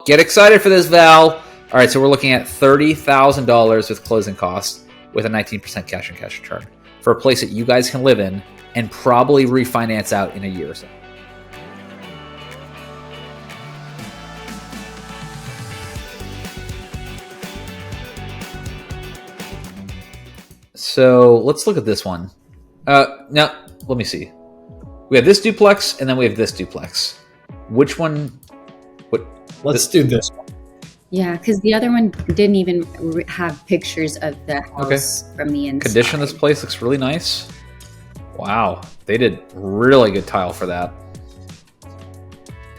get excited for this, Val. All right, so we're looking at $30,000 with closing costs with a 19% cash and cash return for a place that you guys can live in and probably refinance out in a year or so. So let's look at this one. Now, let me see. We have this duplex, and then we have this duplex. Which one? Let's do this one. Yeah, because the other one didn't even have pictures of the house from the inside. Condition of this place looks really nice. Wow, they did really good tile for that.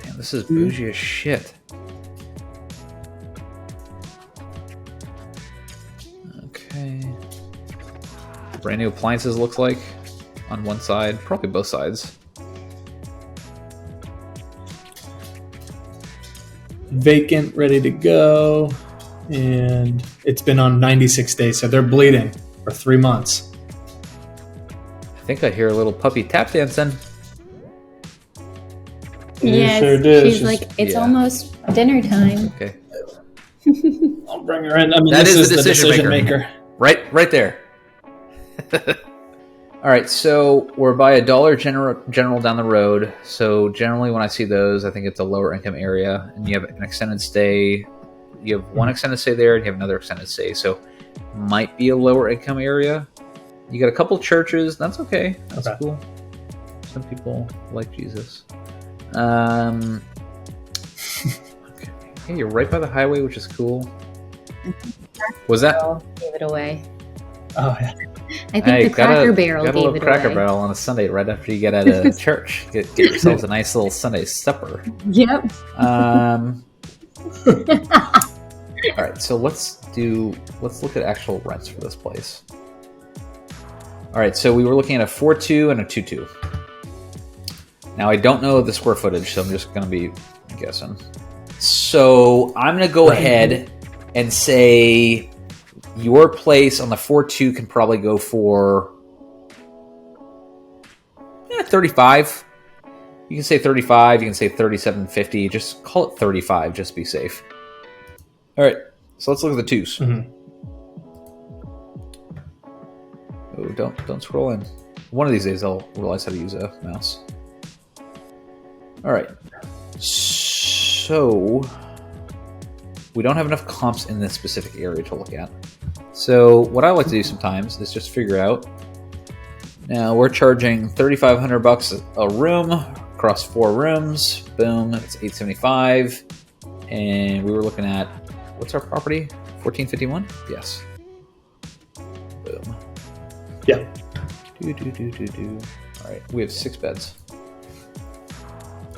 Damn, this is bougie as shit. Okay. Brand new appliances looks like on one side, probably both sides. Vacant, ready to go, and it's been on 96 days, so they're bleeding for 3 months. I think I hear a little puppy tap dancing. Yes, sure did. she's like, it's almost dinner time. Okay, I'll bring her in. I mean, that this is the the decision maker. Right there. All right, so we're by a Dollar General down the road. So generally when I see those, I think it's a lower income area, and you have an extended stay. You have one extended stay there, and you have another extended stay. So might be a lower income area. You got a couple churches. That's okay. That's cool. Some people like Jesus. Okay. Hey, you're right by the highway, which is cool. Was that? Gave it away. Oh, yeah. I think the Cracker Barrel gave it away. Got a little Cracker Barrel on a Sunday right after you get out of church. Get yourselves a nice little Sunday supper. Yep. All right, so let's look at actual rents for this place. All right, so we were looking at a 4.2 and a 2.2. Now I don't know the square footage, so I'm just going to be guessing. So I'm going to go ahead and say your place on the 4.2 can probably go for 35. You can say 35. You can say 37.50. Just call it 35. Just be safe. All right. So let's look at the twos. Mm-hmm. Oh, don't scroll in. One of these days I'll realize how to use a mouse. All right. So we don't have enough comps in this specific area to look at. So what I like to do sometimes is just figure out. Now we're charging $3,500 a room across 4 rooms. Boom, it's $875, and we were looking at what's our property? 1451. Yes. Boom. Yeah. Do. All right, we have 6 beds.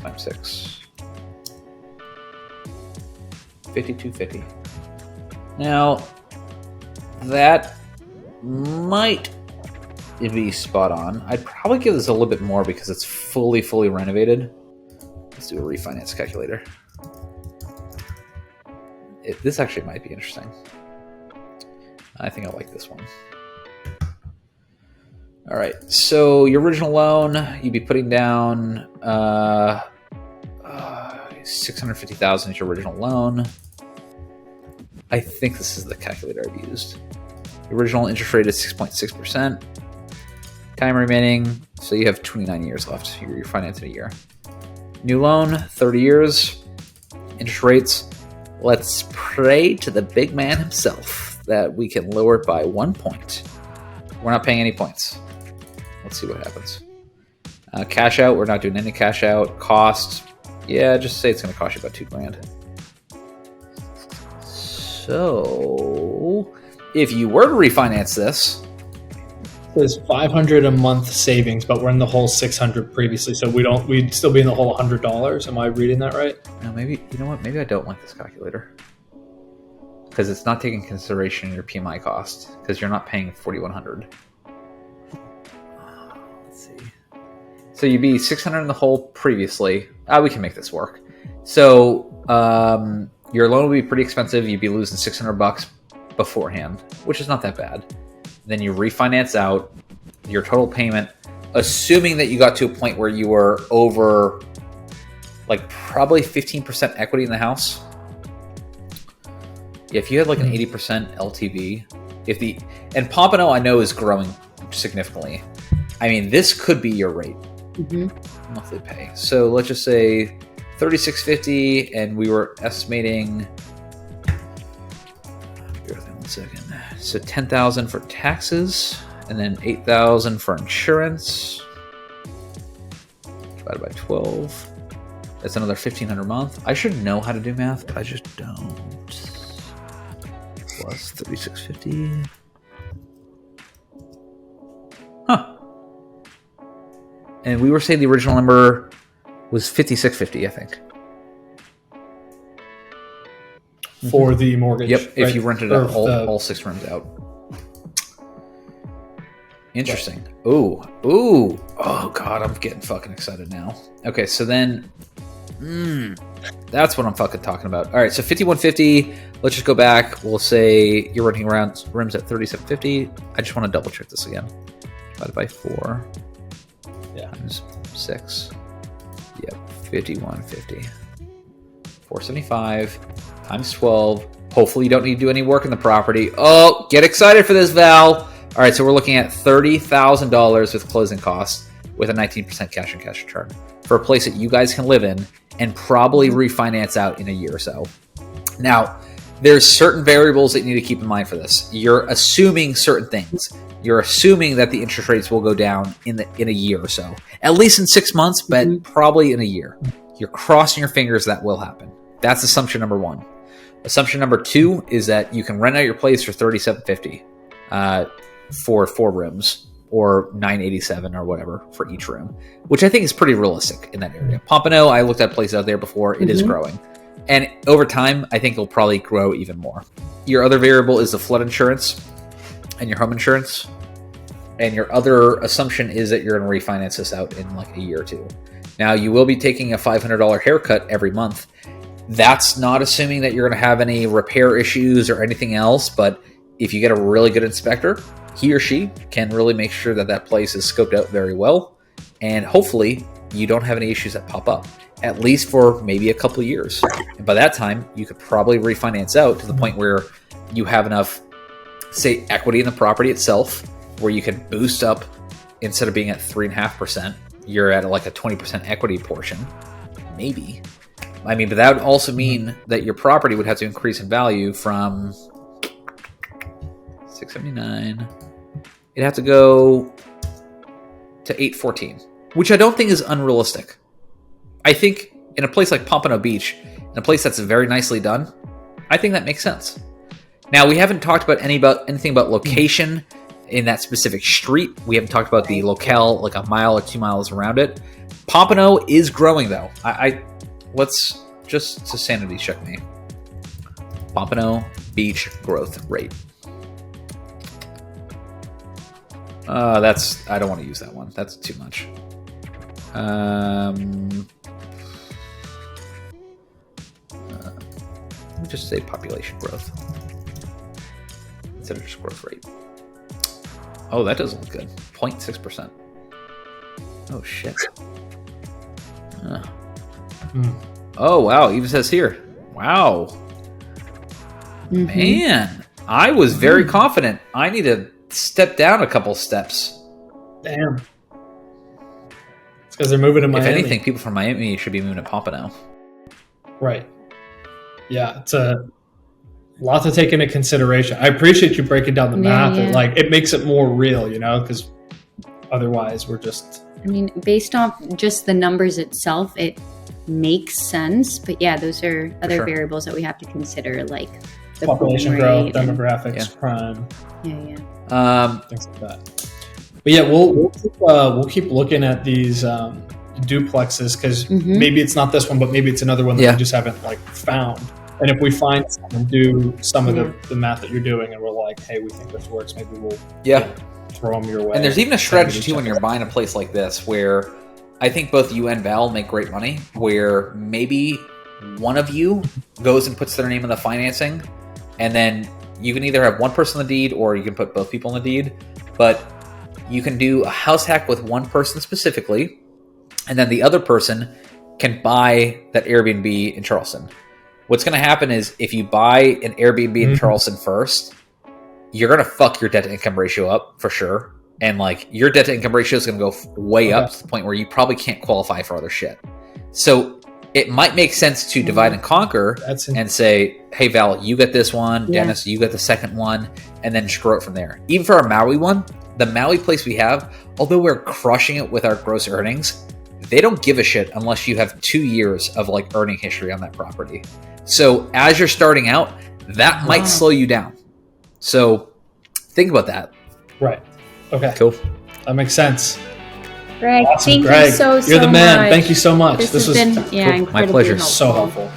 Times 6. 5250. Now that might be spot on. I'd probably give this a little bit more because it's fully renovated. Let's do a refinance calculator. This actually might be interesting. I think I like this one. All right, so your original loan, you'd be putting down $650,000 is your original loan. I think this is the calculator I've used. The original interest rate is 6.6%. Time remaining, so you have 29 years left. You're financing a year. New loan, 30 years. Interest rates, let's pray to the big man himself that we can lower it by 1 point. We're not paying any points. Let's see what happens. Cash out, we're not doing any cash out. Cost, yeah, just say it's going to cost you about $2,000. So, if you were to refinance this, there's $500 a month savings, but we're in the whole $600 previously, so we'd still be in the whole $100. Am I reading that right? Now maybe, you know what? Maybe I don't like this calculator because it's not taking consideration your PMI cost because you're not paying $4,100. Let's see. So you'd be $600 in the hole previously. We can make this work. So your loan would be pretty expensive. You'd be losing $600 beforehand, which is not that bad. Then you refinance out your total payment, assuming that you got to a point where you were over like probably 15% equity in the house. If you had like an 80% LTV, and Pompano I know is growing significantly. I mean, this could be your rate. Monthly pay. So let's just say $3,650, and we were estimating. Bear with me 1 second. So $10,000 for taxes, and then $8,000 for insurance. Divided by 12. That's another $1,500 a month. I should know how to do math, but I just don't. Plus $3,650. Huh. And we were saying the original number was $5,650, I think. For the mortgage. Yep, if right? you rented all 6 rooms out. Interesting. Ooh. Oh, God, I'm getting fucking excited now. Okay, so then... that's what I'm fucking talking about. All right, so $5,150. Let's just go back. We'll say you're renting around rooms at $3,750. I just want to double check this again. Divided by 4. Yeah. Times 6. Yep, $5,150. $475 times 12. Hopefully you don't need to do any work in the property. Oh, get excited for this, Val. All right, so we're looking at $30,000 with closing costs with a 19% cash on cash return for a place that you guys can live in and probably refinance out in a year or so. Now, there's certain variables that you need to keep in mind for this. You're assuming certain things. You're assuming that the interest rates will go down in a year or so, at least in 6 months, but probably in a year. You're crossing your fingers that will happen. That's assumption number 1. Assumption number 2 is that you can rent out your place for $3,750 for 4 rooms, or $987 or whatever for each room, which I think is pretty realistic in that area. Pompano, I looked at places out there before. It is growing. And over time, I think it'll probably grow even more. Your other variable is the flood insurance and your home insurance. And your other assumption is that you're going to refinance this out in like a year or 2. Now, you will be taking a $500 haircut every month. That's not assuming that you're going to have any repair issues or anything else, but if you get a really good inspector, he or she can really make sure that that place is scoped out very well, and hopefully you don't have any issues that pop up, at least for maybe a couple of years. And by that time, you could probably refinance out to the point where you have enough, say, equity in the property itself, where you can boost up. Instead of being at 3.5%, you're at like a 20% equity portion, maybe. I mean, but that would also mean that your property would have to increase in value from $679. It'd have to go to $814, which I don't think is unrealistic. I think in a place like Pompano Beach, in a place that's very nicely done, I think that makes sense. Now, we haven't talked about anything about location in that specific street. We haven't talked about the locale, like a mile or 2 miles around it. Pompano is growing, though. Let's just to sanity check me. Pompano Beach growth rate. I don't want to use that one. That's too much. Let me just say population growth instead of just growth rate. Oh, that doesn't look good. 0.6%. Oh, shit. Oh, wow. Even says here. Wow. Man, I was very confident. I need to step down a couple steps. Damn. It's because they're moving to Miami. If anything, people from Miami should be moving to Pompano. Right. Yeah, it's a lot to take into consideration. I appreciate you breaking down the math. Yeah. And, it makes it more real, because otherwise we're just... I mean, based off just the numbers itself, it makes sense. But yeah, those are other variables that we have to consider, like the population growth, demographics, crime. Yeah. Things like that. But yeah, we'll keep looking at these duplexes because maybe it's not this one, but maybe it's another one that we just haven't found. And if we find and do some of the math that you're doing, and we're like, hey, we think this works, maybe we'll throw them your way. And there's even a strategy too when you're buying a place like this, where I think both you and Val make great money. Where maybe one of you goes and puts their name in the financing, and then you can either have one person in the deed, or you can put both people in the deed. But you can do a house hack with one person specifically, and then the other person can buy that Airbnb in Charleston. what's going to happen is if you buy an Airbnb in Charleston first, you're going to fuck your debt to income ratio up for sure. And like your debt to income ratio is going to go way up to the point where you probably can't qualify for other shit. So it might make sense to divide and conquer and say, hey, Val, you get this one. Dennis, you get the second one. And then just grow it from there. Even for our Maui one, the Maui place we have, although we're crushing it with our gross earnings, they don't give a shit unless you have 2 years of like earning history on that property. So as you're starting out, that might slow you down. So think about that. Right. Okay. Cool. That makes sense. Greg, awesome, thank Greg. you so You're the man. much. Thank you so much. This has been incredibly my pleasure. helpful. So helpful.